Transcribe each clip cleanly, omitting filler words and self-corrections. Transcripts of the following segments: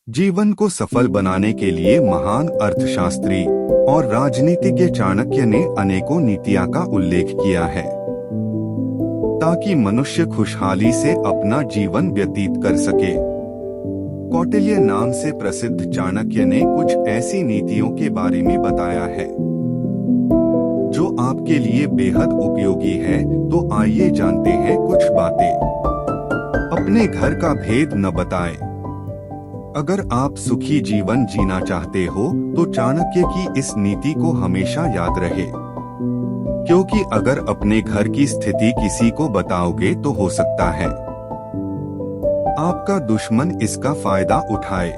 जीवन को सफल बनाने के लिए महान अर्थशास्त्री और राजनीतिज्ञ चाणक्य ने अनेकों नीतियों का उल्लेख किया है ताकि मनुष्य खुशहाली से अपना जीवन व्यतीत कर सके। कौटिल्य नाम से प्रसिद्ध चाणक्य ने कुछ ऐसी नीतियों के बारे में बताया है जो आपके लिए बेहद उपयोगी है। तो आइए जानते हैं कुछ बातें। अपने घर का भेद न बताएं। अगर आप सुखी जीवन जीना चाहते हो तो चाणक्य की इस नीति को हमेशा याद रहे, क्योंकि अगर अपने घर की स्थिति किसी को बताओगे तो हो सकता है आपका दुश्मन इसका फायदा उठाए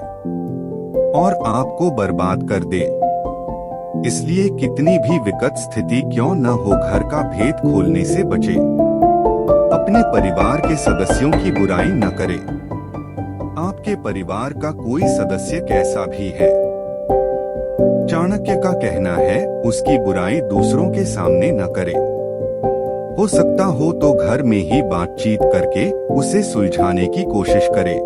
और आपको बर्बाद कर दे। इसलिए कितनी भी विकट स्थिति क्यों न हो, घर का भेद खोलने से बचे। अपने परिवार के सदस्यों की बुराई न करें। आपके परिवार का कोई सदस्य कैसा भी है, चाणक्य का कहना है उसकी बुराई दूसरों के सामने न करे। हो सकता हो तो घर में ही बातचीत करके उसे सुलझाने की कोशिश करें,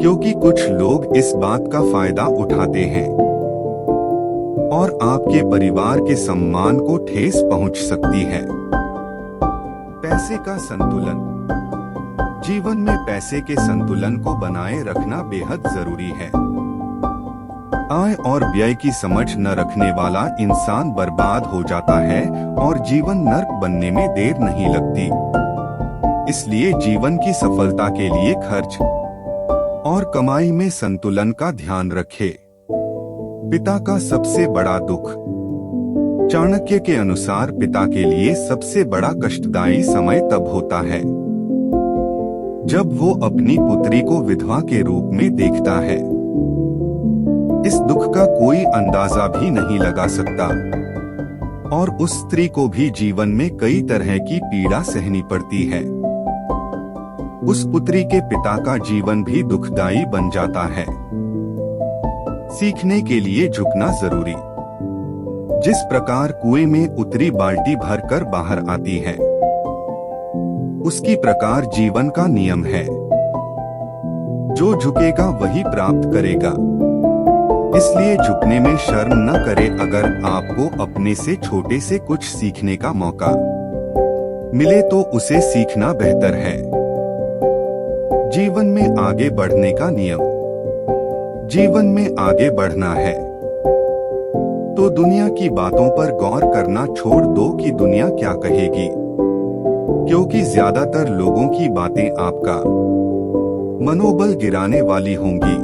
क्योंकि कुछ लोग इस बात का फायदा उठाते हैं और आपके परिवार के सम्मान को ठेस पहुंच सकती है। पैसे का संतुलन। जीवन में पैसे के संतुलन को बनाए रखना बेहद जरूरी है। आय और व्यय की समझ न रखने वाला इंसान बर्बाद हो जाता है और जीवन नर्क बनने में देर नहीं लगती। इसलिए जीवन की सफलता के लिए खर्च और कमाई में संतुलन का ध्यान रखें। पिता का सबसे बड़ा दुख। चाणक्य के अनुसार पिता के लिए सबसे बड़ा कष्टदायी समय तब होता है जब वो अपनी पुत्री को विधवा के रूप में देखता है। इस दुख का कोई अंदाजा भी नहीं लगा सकता और उस स्त्री को भी जीवन में कई तरह की पीड़ा सहनी पड़ती है। उस पुत्री के पिता का जीवन भी दुखदायी बन जाता है। सीखने के लिए झुकना जरूरी। जिस प्रकार कुएं में उतरी बाल्टी भरकर बाहर आती है, उसकी प्रकार जीवन का नियम है। जो झुकेगा वही प्राप्त करेगा। इसलिए झुकने में शर्म न करे। अगर आपको अपने से छोटे से कुछ सीखने का मौका मिले तो उसे सीखना बेहतर है। जीवन में आगे बढ़ने का नियम। जीवन में आगे बढ़ना है तो दुनिया की बातों पर गौर करना छोड़ दो कि दुनिया क्या कहेगी, क्योंकि ज्यादातर लोगों की बातें आपका मनोबल गिराने वाली होंगी।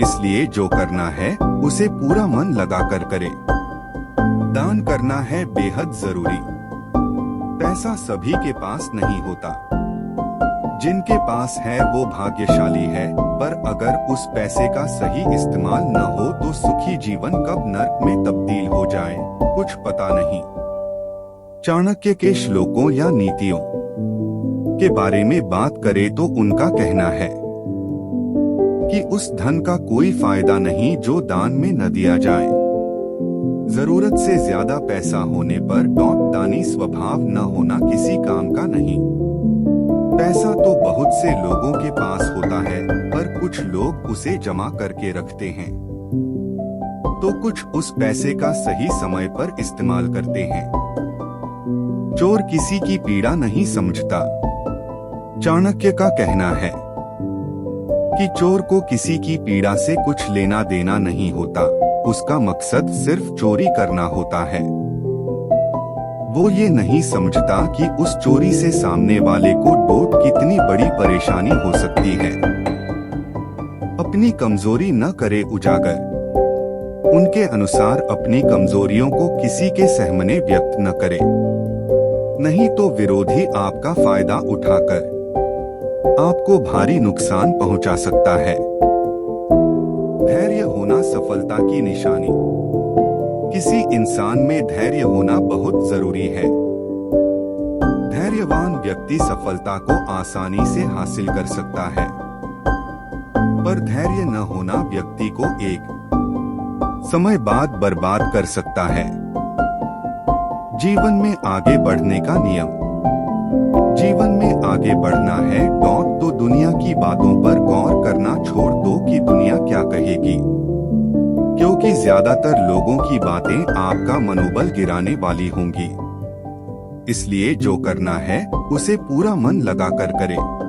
इसलिए जो करना है उसे पूरा मन लगाकर करे। दान करना है बेहद जरूरी। पैसा सभी के पास नहीं होता। जिनके पास है वो भाग्यशाली है, पर अगर उस पैसे का सही इस्तेमाल न हो तो सुखी जीवन कब नर्क में तब्दील हो जाए कुछ पता नहीं। चाणक्य के श्लोकों या नीतियों के बारे में बात करें तो उनका कहना है कि उस धन का कोई फायदा नहीं जो दान में न दिया जाए। जरूरत से ज्यादा पैसा होने पर दानी स्वभाव न होना किसी काम का नहीं। पैसा तो बहुत से लोगों के पास होता है, पर कुछ लोग उसे जमा करके रखते हैं तो कुछ उस पैसे का सही समय पर इस्तेमाल करते हैं। चोर किसी की पीड़ा नहीं समझता। चाणक्य का कहना है कि चोर को किसी की पीड़ा से कुछ लेना देना नहीं होता। उसका मकसद सिर्फ चोरी करना होता है। वो ये नहीं समझता कि उस चोरी से सामने वाले को कितनी बड़ी परेशानी हो सकती है। अपनी कमजोरी न करे उजागर। उनके अनुसार अपनी कमजोरियों को किसी के सामने व्यक्त न करे, नहीं तो विरोधी आपका फायदा उठाकर आपको भारी नुकसान पहुंचा सकता है। धैर्य होना सफलता की निशानी। किसी इंसान में धैर्य होना बहुत जरूरी है। धैर्यवान व्यक्ति सफलता को आसानी से हासिल कर सकता है, पर धैर्य न होना व्यक्ति को एक समय बाद बर्बाद कर सकता है। जीवन में आगे बढ़ने का नियम। जीवन में आगे बढ़ना है तो दुनिया की बातों पर गौर करना छोड़ दो क्योंकि ज्यादातर लोगों की बातें आपका मनोबल गिराने वाली होंगी। इसलिए जो करना है उसे पूरा मन लगाकर करें।